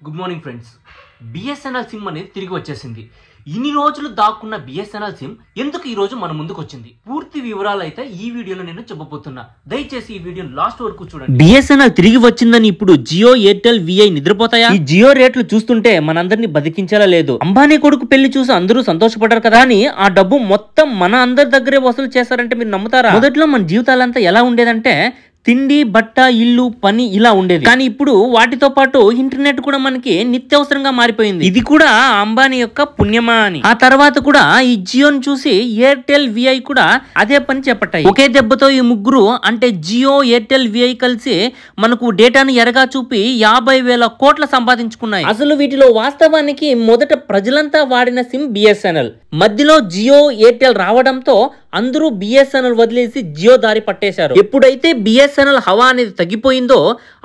Good morning friends. BSNL SIM అనేది తిరిగి వచ్చేసింది. ఇన్ని రోజులు దాక్కున్న బిఎస్ఎన్ఎల్ సిమ్ ఎందుకు ఈ రోజు మన ముందుకు వచ్చింది? పూర్తి వివరాలు అయితే ఈ వీడియోలో నేను చెప్పబోతున్నా. దయచేసి ఈ వీడియో లాస్ట్ వరకు చూడండి. బిఎస్ఎన్ఎల్ తిరిగి వచ్చిందని ఇప్పుడు జియో, ఎయిర్టెల్, విఐ నిద్రపోతాయా? ఈ జియో రేట్లు చూస్తుంటే మనందరినీ బతికించేలా లేదు. అంబానీ కొడుకు పెళ్లి చూసి అందరూ సంతోషపడ్డారు కదా, అని ఆ డబ్బు మొత్తం మన అందరి దగ్గరే వసూలు చేశారంటే మీరు నమ్ముతారా? మొదట్లో మన జీవితాలంతా ఎలా ఉండేదంటే తిండి, బట్ట, ఇల్లు, పని ఇలా ఉండేది. కానీ ఇప్పుడు వాటితో పాటు ఇంటర్నెట్ కూడా మనకి నిత్యావసరంగా మారిపోయింది. ఇది కూడా అంబానీ యొక్క పుణ్యమా అని. ఆ తర్వాత కూడా ఈ జియోని చూసి ఎయిర్టెల్, విఐ కూడా అదే పని చేపట్టాయి. ఒకే దెబ్బతో ఈ ముగ్గురు అంటే జియో, ఎయిర్టెల్, విఐ కలిసి మనకు డేటాను ఎరగా చూపి 50,000 కోట్ల సంపాదించుకున్నాయి. అసలు వీటిలో వాస్తవానికి మొదట ప్రజలంతా వాడిన సిమ్ బిఎస్ఎన్ఎల్. మధ్యలో జియో, ఎయిర్టెల్ రావడంతో అందరూ బిఎస్ఎన్ఎల్ వదిలేసి జియో దారి పట్టేశారు. ఎప్పుడైతే బిఎస్ఎన్ఎల్ హవా అనేది తగ్గిపోయిందో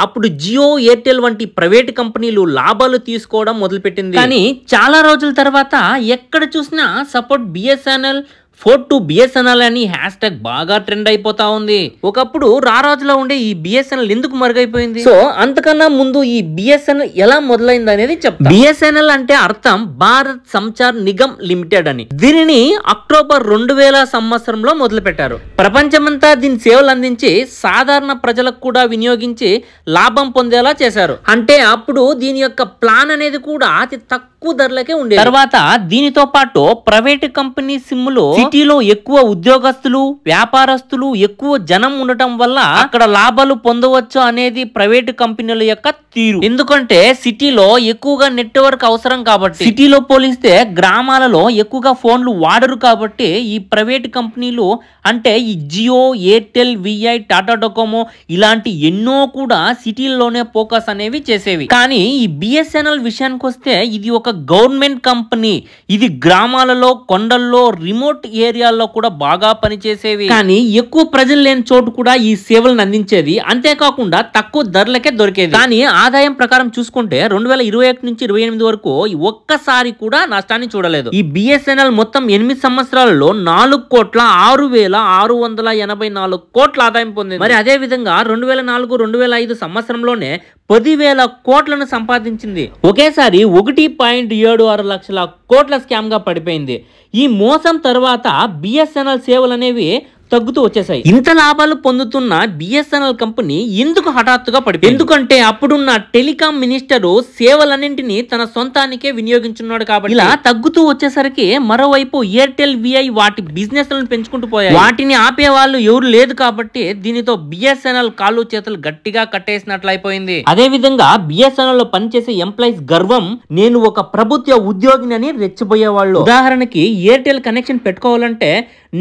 అప్పుడు జియో, ఎయిర్టెల్ వంటి ప్రైవేట్ కంపెనీలు లాభాలు తీసుకోవడం మొదలుపెట్టింది. కానీ చాలా రోజుల తర్వాత ఎక్కడ చూసినా సపోర్ట్ బిఎస్ఎన్ఎల్, 4 బిఎస్ఎన్ఎల్ అని హ్యాష్ బాగా ట్రెండ్ అయిపోతా ఉంది. ఒకప్పుడు రారాజులో ఉండే ఈ బిఎస్ఎన్ఎల్ ఎందుకు మరుగైపోయింది? సో అంతకన్నా ముందు ఈ బిఎస్ఎన్ఎల్ ఎలా మొదలైంది అనేది చెప్తా. బిఎస్ఎన్ఎల్ అంటే అర్థం భారత్ సంచార్ నిగమ్ లిమిటెడ్ అని. దీనిని అక్టోబర్ 2000 సంవత్సరంలో మొదలు పెట్టారు. ప్రపంచమంతా దీని సేవలు అందించి సాధారణ ప్రజలకు కూడా వినియోగించి లాభం పొందేలా చేశారు. అంటే అప్పుడు దీని యొక్క ప్లాన్ అనేది కూడా అతి తక్కువ ధరలకే ఉండేది. తర్వాత దీనితో పాటు ప్రైవేట్ కంపెనీ సిమ్లు సిటీలో ఎక్కువ ఉద్యోగస్తులు, వ్యాపారస్తులు, ఎక్కువ జనం ఉండటం వల్ల అక్కడ లాభాలు పొందవచ్చు అనేది ప్రైవేట్ కంపెనీల యొక్క తీరు. ఎందుకంటే సిటీలో ఎక్కువగా నెట్వర్క్ అవసరం కాబట్టి. సిటీలో పోలిస్తే గ్రామాలలో ఎక్కువగా ఫోన్లు వాడరు కాబట్టి ఈ ప్రైవేట్ కంపెనీలు అంటే ఈ జియో, ఎయిర్టెల్, విఐ, టాటా డొకోమో ఇలాంటి ఎన్నో కూడా సిటీల్లోనే ఫోకస్ అనేవి చేసేవి. కానీ ఈ బిఎస్ఎన్ఎల్ విషయానికి వస్తే ఇది ఒక గవర్నమెంట్ కంపెనీ. ఇది గ్రామాలలో, కొండల్లో, రిమోట్ ఏరియాల్లో కూడా బాగా పనిచేసేవి. కానీ ఎక్కువ ప్రజలు లేని చోటు కూడా ఈ సేవలను అందించేది. అంతేకాకుండా తక్కువ ధరలకే దొరికేది. కానీ ఆదాయం ప్రకారం చూసుకుంటే 2021 నుంచి 2028 వరకు ఒక్కసారి కూడా నష్టాన్ని చూడలేదు. ఈ బిఎస్ఎన్ఎల్ మొత్తం 8 సంవత్సరాలలో 4,06,684 కోట్ల ఆదాయం పొందింది. మరి అదే విధంగా 2004-2005 సంవత్సరంలోనే 10,000 కోట్లను సంపాదించింది. ఒకేసారి 1.76 లక్షల కోట్ల స్కామ్ గా పడిపోయింది. ఈ మోసం తర్వాత బిఎస్ఎన్ఎల్ సేవలు అనేవి తగ్గుతూ వచ్చేసాయి. ఇంత లాభాలు పొందుతున్న బిఎస్ఎన్ఎల్ కంపెనీ ఎందుకు హఠాత్తుగా పడిపోయింది? ఎందుకంటే అప్పుడున్న టెలికాం మినిస్టరు సేవలన్నింటినీ తన సొంతానికే వినియోగించున్నాడు కాబట్టి. ఇలా తగ్గుతూ వచ్చేసరికి మరోవైపు ఎయిర్టెల్, విఐ వాటి బిజినెస్ లను పెంచుకుంటూ పోయాయి. వాటిని ఆపే వాళ్ళు ఎవరు లేదు కాబట్టి దీనితో బిఎస్ఎన్ఎల్ కాళ్ళు చేతులు గట్టిగా కట్టేసినట్లు అయిపోయింది. అదే విధంగా బిఎస్ఎన్ఎల్ లో పనిచేసే ఎంప్లాయీస్ గర్వం నేను ఒక ప్రభుత్వ ఉద్యోగిని అని రెచ్చిపోయేవాళ్ళు. ఉదాహరణకి ఎయిర్టెల్ కనెక్షన్ పెట్టుకోవాలంటే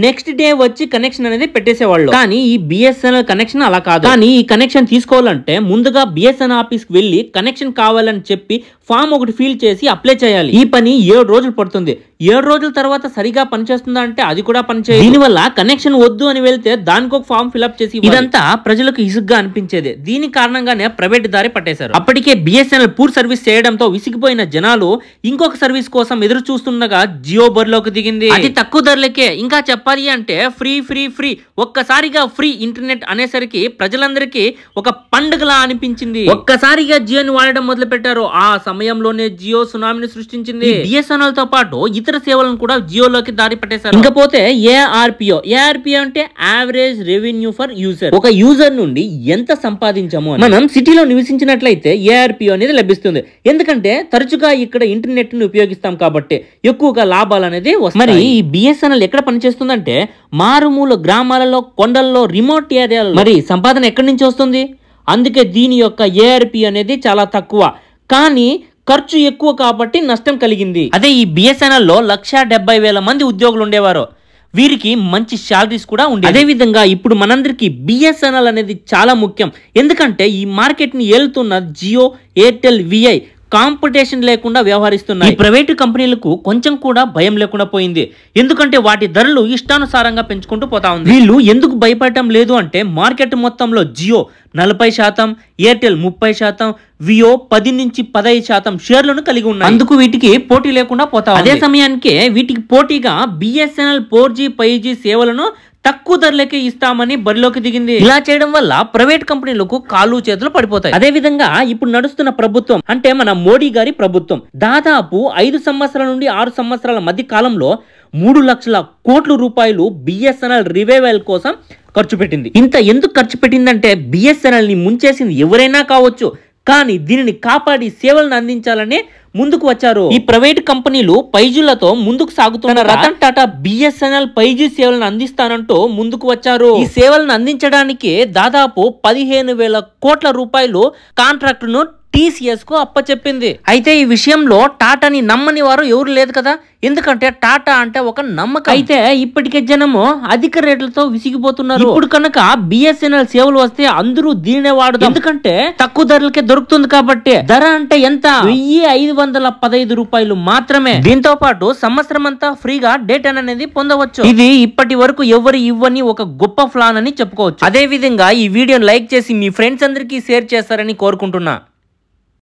నెక్స్ట్ డే వచ్చి కనెక్షన్ అనేది పెట్టేసేవాళ్ళు. కానీ ఈ బిఎస్ఎన్ఎల్ కనెక్షన్ అలా కాదు. కానీ ఈ కనెక్షన్ తీసుకోవాలంటే ముందుగా బిఎస్ఎన్ఎల్ ఆఫీస్ కి వెళ్లి కనెక్షన్ కావాలని చెప్పి ఫామ్ ఒకటి ఫిల్ చేసి అప్లై చేయాలి. ఈ పని 7 రోజులు పడుతుంది. 7 రోజుల తర్వాత సరిగా పనిచేస్తుందా అంటే అది కూడా పనిచేయదు. దీనివల్ల కనెక్షన్ వద్దు అని వెళ్తే దానికి ఒక ఫామ్ ఫిల్అప్ చేసి ఇదంతా ప్రజలకు ఇసుగ్గా అనిపించేది. దీని కారణంగానే ప్రైవేట్ దారి పట్టేశారు. అప్పటికే బిఎస్ఎన్ఎల్ పూర్ సర్వీస్ చేయడంతో విసిగిపోయిన జనాలు ఇంకొక సర్వీస్ కోసం ఎదురు చూస్తుండగా జియో బరిలోకి దిగింది. అతి తక్కువ ధరలకే, ఇంకా చెప్పాలి అంటే ఫ్రీ ఫ్రీ ఫ్రీ, ఒక్కసారిగా ఫ్రీ ఇంటర్నెట్ అనేసరికి ప్రజలందరికీ ఒక పండుగలా అనిపించింది. ఒక్కసారిగా జియోని వాడడం మొదలు పెట్టారు. ఆ సమయంలోనే జియో సునామీని సృష్టించింది. బిఎస్ఎన్ఎల్ తో పాటు ఇతర సేవలను కూడా జియోలోకి దారి పట్టేశారు. ఇంకపోతే ఏఆర్పిఓ అంటే యావరేజ్ రెవెన్యూ ఫర్ యూజర్. ఒక యూజర్ నుండి ఎంత సంపాదించామో మనం సిటీలో నివసించినట్లయితే ఏఆర్పిఓ అనేది లభిస్తుంది. ఎందుకంటే తరచుగా ఇక్కడ ఇంటర్నెట్ ని ఉపయోగిస్తాం కాబట్టి ఎక్కువగా లాభాలు అనేది వస్తాయి. మరి ఈ బిఎస్ఎన్ఎల్ ఎక్కడ పనిచేస్తుందంటే మారుమూల గ్రామాలలో, కొండల్లో, రిమోట్ ఏరియాలో. మరి సంపాదన ఎక్కడి నుంచి వస్తుంది? అందుకే దీని యొక్క ఏఆర్పి అనేది చాలా తక్కువ, కానీ ఖర్చు ఎక్కువ కాబట్టి నష్టం కలిగింది. అదే ఈ బిఎస్ఎన్ఎల్ లో 170,000 మంది ఉద్యోగులు ఉండేవారు. వీరికి మంచి శాలరీస్ కూడా ఉండేవి. అదే విధంగా ఇప్పుడు మనందరికి బిఎస్ఎన్ఎల్ అనేది చాలా ముఖ్యం. ఎందుకంటే ఈ మార్కెట్ ని ఏలుతున్న జియో, ఎయిర్టెల్, విఐ కాంపిటీషన్ లేకుండా వ్యవహరిస్తున్నాయి. ఈ ప్రైవేటు కంపెనీలకు కొంచెం కూడా భయం లేకుండా పోయింది. ఎందుకంటే వాటి ధరలు ఇష్టానుసారంగా పెంచుకుంటూ పోతా ఉంది. వీళ్ళు ఎందుకు భయపడటం లేదు అంటే మార్కెట్ మొత్తంలో జియో 40%, ఎయిర్టెల్ 30%, వియో 10 నుంచి 15% షేర్లను కలిగి ఉన్నాయి. అందుకు వీటికి పోటీ లేకుండా పోతా ఉంది. అదే సమయానికి వీటికి పోటీగా బిఎస్ఎన్ఎల్ 4G, 5G సేవలను తక్కువ ధరలకే ఇస్తామని బరిలోకి దిగింది. ఇలా చేయడం వల్ల ప్రైవేట్ కంపెనీలకు కాళ్ళు చేతులు పడిపోతాయి. అదే విధంగా ఇప్పుడు నడుస్తున్న ప్రభుత్వం అంటే మన మోడీ గారి ప్రభుత్వం దాదాపు 5 సంవత్సరాల నుండి 6 సంవత్సరాల మధ్య కాలంలో 3 లక్షల కోట్ల రూపాయలు బిఎస్ఎన్ఎల్ రివైవల్ కోసం ఖర్చు పెట్టింది. ఇంత ఎందుకు ఖర్చు పెట్టిందంటే బిఎస్ఎన్ఎల్ ని ముంచేసింది ఎవరైనా కావచ్చు, కానీ దీనిని కాపాడి సేవలను అందించాలనే ముందుకు వచ్చారు. ఈ ప్రైవేట్ కంపెనీలు పైజీలతో ముందుకు సాగుతున్న రతన్ టాటా బిఎస్ఎన్ఎల్ 5G సేవలను అందిస్తానంటూ ముందుకు వచ్చారు. ఈ సేవలను అందించడానికి దాదాపు 15,000 కోట్ల రూపాయలు కాంట్రాక్ట్ ను TCS కు అప్పచెప్పింది. అయితే ఈ విషయంలో టాటాని నమ్మని వారు ఎవరు లేదు కదా, ఎందుకంటే టాటా అంటే ఒక నమ్మకం. అయితే ఇప్పటికే జనము అధిక రేట్లతో విసిగిపోతున్నారు. ఇప్పుడు కనుక బిఎస్ఎన్ఎల్ సేవలు వస్తే అందరూ దీనినే వాడుతారు, ఎందుకంటే తక్కువ ధరలకే దొరుకుతుంది కాబట్టి. ధర అంటే ఎంత? 1,515 రూపాయలు మాత్రమే. దీంతో పాటు సంవత్సరం అంతా ఫ్రీగా డేటా అనేది పొందవచ్చు. ఇది ఇప్పటి వరకు ఎవరు ఇవ్వని ఒక గొప్ప ప్లాన్ అని చెప్పుకోవచ్చు. అదే విధంగా ఈ వీడియోని లైక్ చేసి మీ ఫ్రెండ్స్ అందరికీ షేర్ చేస్తారని కోరుకుంటున్నా.